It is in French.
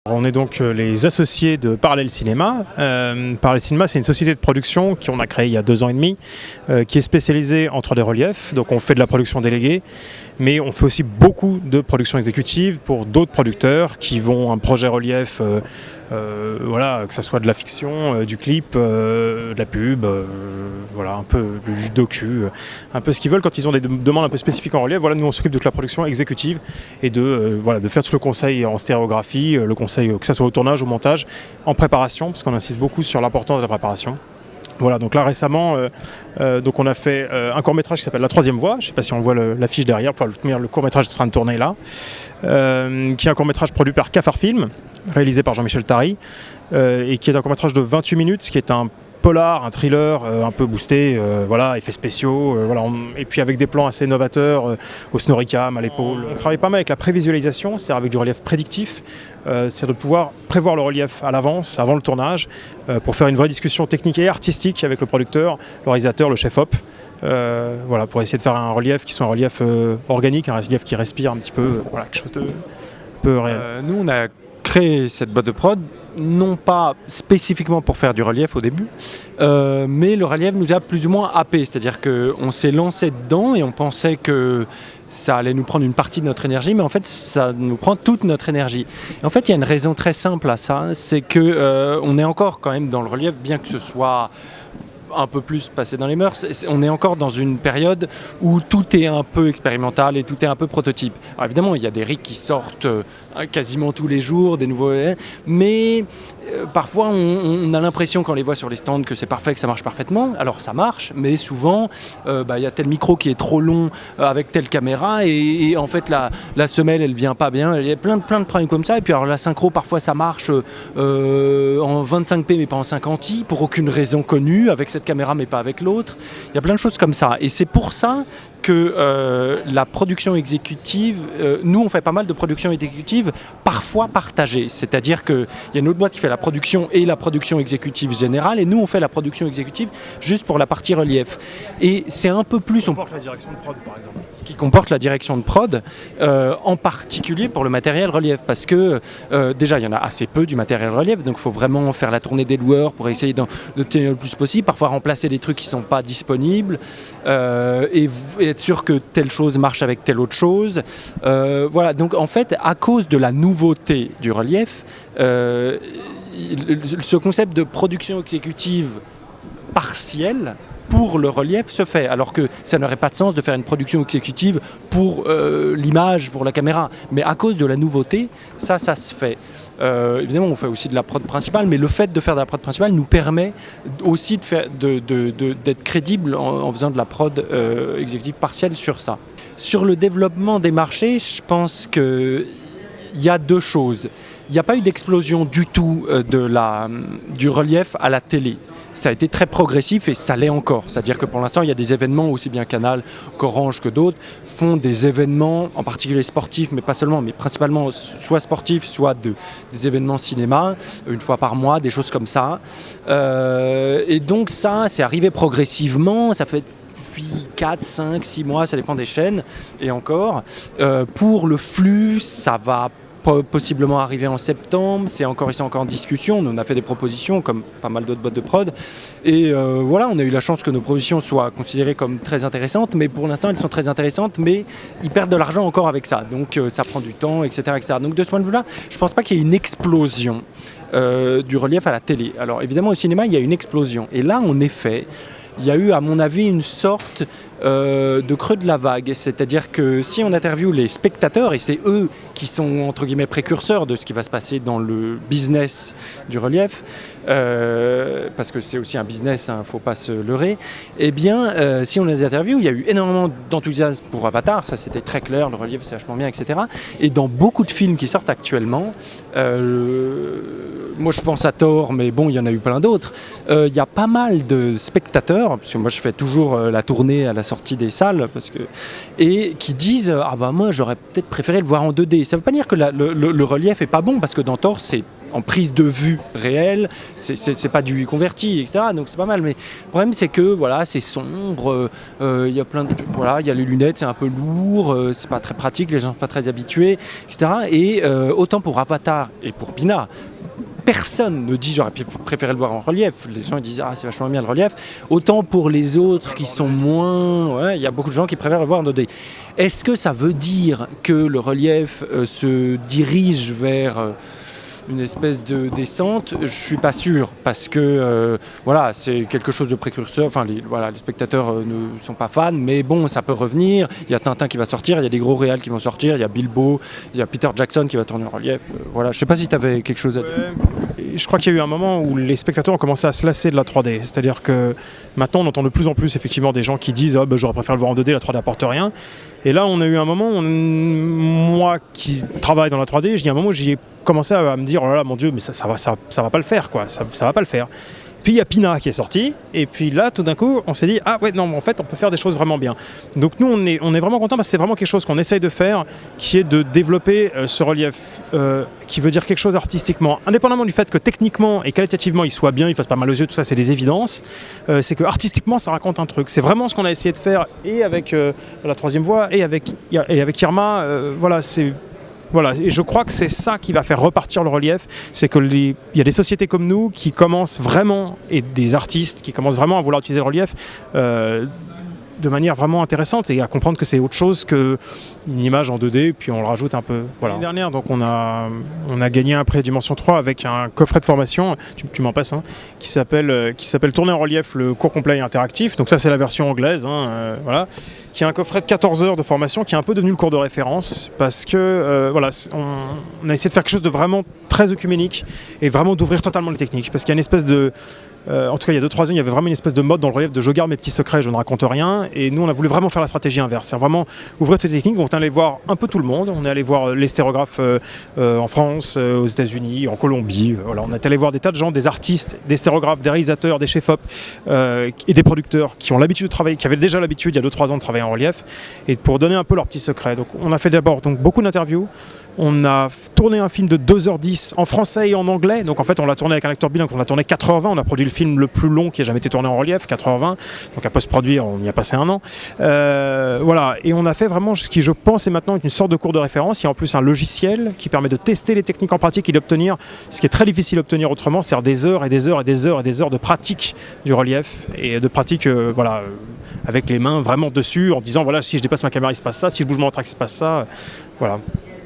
On est donc les associés de Parallèle Cinéma. Parallèle Cinéma, c'est une société de production qu'on a créée il y a 2 ans et demi, qui est spécialisée en 3D relief. Donc on fait de la production déléguée, mais on fait aussi beaucoup de production exécutive pour d'autres producteurs qui vont un projet relief, voilà, que ce soit de la fiction, du clip, de la pub, voilà, un peu du docu, un peu ce qu'ils veulent quand ils ont des demandes un peu spécifiques en relief. Voilà, nous on s'occupe de toute la production exécutive et voilà, de faire tout le conseil en stéréographie, le conseil que ce soit au tournage, au montage, en préparation, parce qu'on insiste beaucoup sur l'importance de la préparation. Voilà, donc là récemment, donc on a fait un court-métrage qui s'appelle La Troisième Voie. Je ne sais pas si on voit l'affiche derrière, le court-métrage est en train de tourner là, qui est un court-métrage produit par Cafard Film, réalisé par Jean-Michel Tary, et qui est un court-métrage de 28 minutes, qui est un polar, un thriller un peu boosté, voilà, effets spéciaux, voilà, et puis avec des plans assez novateurs, au snoricam, à l'épaule. On travaille pas mal avec la prévisualisation, c'est-à-dire avec du relief prédictif, c'est de pouvoir prévoir le relief à l'avance, avant le tournage, pour faire une vraie discussion technique et artistique avec le producteur, le réalisateur, le chef-op, voilà, pour essayer de faire un relief qui soit un relief organique, un relief qui respire un petit peu, voilà, quelque chose de peu réel. Nous, on a créé cette boîte de prod, non pas spécifiquement pour faire du relief au début, mais le relief nous a plus ou moins happé, c'est-à-dire qu'on s'est lancé dedans et on pensait que ça allait nous prendre une partie de notre énergie, mais en fait ça nous prend toute notre énergie. Et en fait il y a une raison très simple à ça, c'est que on est encore quand même dans le relief, bien que ce soit un peu plus passé dans les mœurs, on est encore dans une période où tout est un peu expérimental et tout est un peu prototype. Alors évidemment, il y a des rigs qui sortent quasiment tous les jours, des nouveaux, mais parfois on a l'impression quand on les voit sur les stands que c'est parfait, que ça marche parfaitement. Alors ça marche, mais souvent il y a tel micro qui est trop long avec telle caméra et en fait la semelle elle vient pas bien. Il y a plein de problèmes comme ça. Et puis alors la synchro parfois ça marche en 25p mais pas en 50i pour aucune raison connue, avec cette caméra mais pas avec l'autre. Il y a plein de choses comme ça. Et c'est pour ça que la production exécutive, nous on fait pas mal de production exécutive parfois partagée, c'est-à-dire qu'il y a une autre boîte qui fait la production et la production exécutive générale et nous on fait la production exécutive juste pour la partie relief. Et c'est un peu plus... Ce qui comporte la direction de prod par exemple. Ce qui comporte la direction de prod, en particulier pour le matériel relief, parce que déjà il y en a assez peu du matériel relief, donc il faut vraiment faire la tournée des loueurs pour essayer de tenir le plus possible, parfois remplacer des trucs qui ne sont pas disponibles et être sûr que telle chose marche avec telle autre chose. Voilà, donc en fait, à cause de la nouveauté du relief, ce concept de production exécutive partielle pour le relief se fait, alors que ça n'aurait pas de sens de faire une production exécutive pour l'image, pour la caméra. Mais à cause de la nouveauté, ça se fait. Évidemment, on fait aussi de la prod principale, mais le fait de faire de la prod principale nous permet aussi d'être crédible en faisant de la prod exécutive partielle sur ça. Sur le développement des marchés, je pense qu'il y a 2 choses. Il n'y a pas eu d'explosion du tout du relief à la télé. Ça a été très progressif et ça l'est encore. C'est-à-dire que pour l'instant, il y a des événements, aussi bien Canal qu'Orange que d'autres, font des événements, en particulier sportifs, mais pas seulement, mais principalement soit sportifs, soit des événements cinéma, une fois par mois, des choses comme ça. Et donc ça, c'est arrivé progressivement, ça fait depuis 4, 5, 6 mois, ça dépend des chaînes, et encore. Pour le flux, ça va possiblement arriver en septembre, ils sont encore en discussion, on a fait des propositions comme pas mal d'autres boîtes de prod et voilà, on a eu la chance que nos propositions soient considérées comme très intéressantes, mais pour l'instant elles sont très intéressantes, mais ils perdent de l'argent encore avec ça, donc ça prend du temps, etc., etc. Donc de ce point de vue-là, je pense pas qu'il y ait une explosion du relief à la télé. Alors évidemment au cinéma il y a une explosion, et là en effet il y a eu à mon avis une sorte de creux de la vague, c'est-à-dire que si on interviewe les spectateurs, et c'est eux qui sont entre guillemets précurseurs de ce qui va se passer dans le business du relief, parce que c'est aussi un business, il ne faut pas se leurrer, eh bien si on les interviewe, il y a eu énormément d'enthousiasme pour Avatar, ça c'était très clair, le relief c'est vachement bien, etc. Et dans beaucoup de films qui sortent actuellement, moi je pense à Thor, mais bon il y en a eu plein d'autres, il y a pas mal de spectateurs, parce que moi je fais toujours la tournée à la sortie des salles, et qui disent « Ah bah moi j'aurais peut-être préféré le voir en 2D ». Ça ne veut pas dire que le relief est pas bon, parce que dans Thor c'est en prise de vue réelle, c'est pas du converti, etc. Donc c'est pas mal. Mais le problème, c'est que voilà, c'est sombre, il y a plein de, voilà, il y a les lunettes, c'est un peu lourd, c'est pas très pratique, les gens sont pas très habitués, etc. Et autant pour Avatar et pour Pina, personne ne dit j'aurais préféré le voir en relief. Les gens ils disent ah c'est vachement bien le relief. Autant pour les autres qui sont moins, ouais, il y a beaucoup de gens qui préfèrent le voir en 2D. Est-ce que ça veut dire que le relief se dirige vers une espèce de descente? Je suis pas sûr parce que voilà, c'est quelque chose de précurseur. Enfin, les spectateurs ne sont pas fans, mais bon, ça peut revenir. Il y a Tintin qui va sortir, il y a des gros réals qui vont sortir, il y a Bilbo, il y a Peter Jackson qui va tourner en relief. Voilà, je sais pas si tu avais quelque chose à dire. Je crois qu'il y a eu un moment où les spectateurs ont commencé à se lasser de la 3D. C'est-à-dire que maintenant, on entend de plus en plus effectivement des gens qui disent oh, j'aurais préféré le voir en 2D, la 3D n'apporte rien. Et là, on a eu un moment où moi qui travaille dans la 3D, j'ai un moment où j'y ai commencé à me dire oh là là, mon Dieu, mais ça va pas le faire, quoi. Ça va pas le faire. Puis il y a Pina qui est sorti, et puis là, tout d'un coup, on s'est dit ah ouais, non, en fait, on peut faire des choses vraiment bien. Donc nous, on est vraiment contents parce que c'est vraiment quelque chose qu'on essaye de faire, qui est de développer ce relief, qui veut dire quelque chose artistiquement, indépendamment du fait que techniquement et qualitativement, il soit bien, il fasse pas mal aux yeux, tout ça, c'est des évidences. C'est que artistiquement, ça raconte un truc. C'est vraiment ce qu'on a essayé de faire, et avec la troisième voie, et avec Irma, voilà, c'est... Voilà, et je crois que c'est ça qui va faire repartir le relief, c'est qu'il y a des sociétés comme nous qui commencent vraiment, et des artistes qui commencent vraiment à vouloir utiliser le relief de manière vraiment intéressante et à comprendre que c'est autre chose qu'une image en 2D, puis on le rajoute un peu. Voilà. L'année dernière, donc, on a gagné un prix Dimension 3 avec un coffret de formation, tu m'en passes, hein, qui s'appelle Tourner en relief, le cours complet et interactif. Donc ça, c'est la version anglaise, voilà, qui est un coffret de 14 heures de formation qui est un peu devenu le cours de référence parce que voilà, on a essayé de faire quelque chose de vraiment très œcuménique et vraiment d'ouvrir totalement les techniques parce qu'il y a une espèce de... en tout cas, il y a 2-3 ans, il y avait vraiment une espèce de mode dans le relief de je garde mes petits secrets, je ne raconte rien. Et nous, on a voulu vraiment faire la stratégie inverse. C'est vraiment ouvrir ces techniques. On est allé voir un peu tout le monde. On est allé voir les stérographes en France, aux États-Unis, en Colombie. Voilà. On est allé voir des tas de gens, des artistes, des stérographes, des réalisateurs, des chefs-op et des producteurs qui ont l'habitude de travailler, qui avaient déjà l'habitude il y a 2-3 ans de travailler en relief, et pour donner un peu leurs petits secrets. Donc, on a fait d'abord beaucoup d'interviews. On a tourné un film de 2h10 en français et en anglais. Donc en fait, on l'a tourné avec un acteur bilingue. On a tourné 4h20. On a produit le film le plus long qui a jamais été tourné en relief, 4h20. Donc à post-produire, on y a passé un an. Voilà. Et on a fait vraiment ce qui, je pense, est maintenant une sorte de cours de référence. Il y a en plus un logiciel qui permet de tester les techniques en pratique et d'obtenir ce qui est très difficile à obtenir autrement, c'est-à-dire des heures et des heures et des heures et des heures de pratique du relief et de pratique, voilà, avec les mains vraiment dessus, en disant voilà, si je dépasse ma caméra, il se passe ça. Si je bouge mon track, il se passe ça. Voilà.